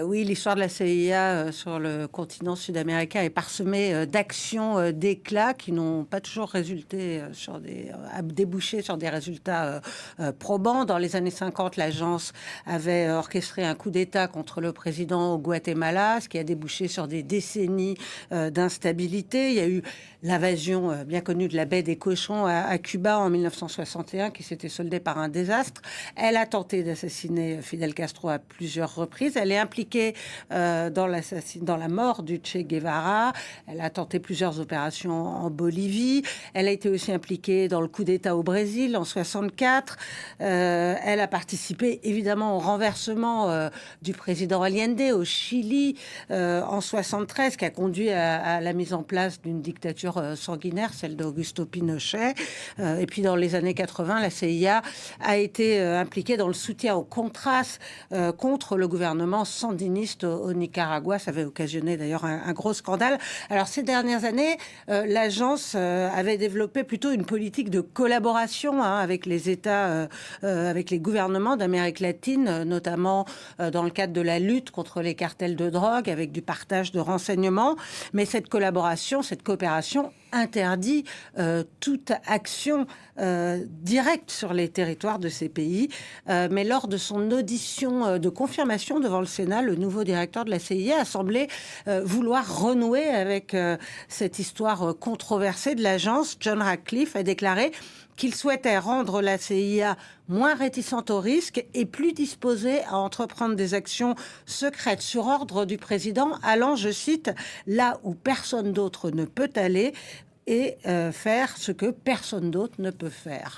Oui, l'histoire de la CIA sur le continent sud-américain est parsemée d'actions d'éclat qui n'ont pas toujours résulté débouché sur des résultats probants. Dans les années 50, l'agence avait orchestré un coup d'État contre le président au Guatemala, ce qui a débouché sur des décennies d'instabilité. Il y a eu l'invasion bien connue de la baie des Cochons à Cuba en 1961, qui s'était soldée par un désastre. Elle a tenté d'assassiner Fidel Castro à plusieurs reprises. Elle est impliquée dans la mort du Che Guevara. Elle a tenté plusieurs opérations en Bolivie. Elle a été aussi impliquée dans le coup d'État au Brésil en 64. Elle a participé évidemment au renversement du président Allende au Chili en 73, qui a conduit à la mise en place d'une dictature sanguinaire, celle d'Augusto Pinochet. Et puis dans les années 80, la CIA a été impliquée dans le soutien aux Contras contre le gouvernement sandiniste au Nicaragua. Ça avait occasionné d'ailleurs un gros scandale. Alors ces dernières années, l'agence avait développé plutôt une politique de collaboration avec les États, avec les gouvernements d'Amérique latine, notamment dans le cadre de la lutte contre les cartels de drogue, avec du partage de renseignements. Mais cette collaboration, cette coopération interdit toute action directe sur les territoires de ces pays. Mais lors de son audition de confirmation devant le Sénat, le nouveau directeur de la CIA a semblé vouloir renouer avec cette histoire controversée de l'agence. John Ratcliffe a déclaré qu'il souhaitait rendre la CIA moins réticente au risque et plus disposée à entreprendre des actions secrètes sur ordre du président, allant, je cite, là où personne d'autre ne peut aller et faire ce que personne d'autre ne peut faire.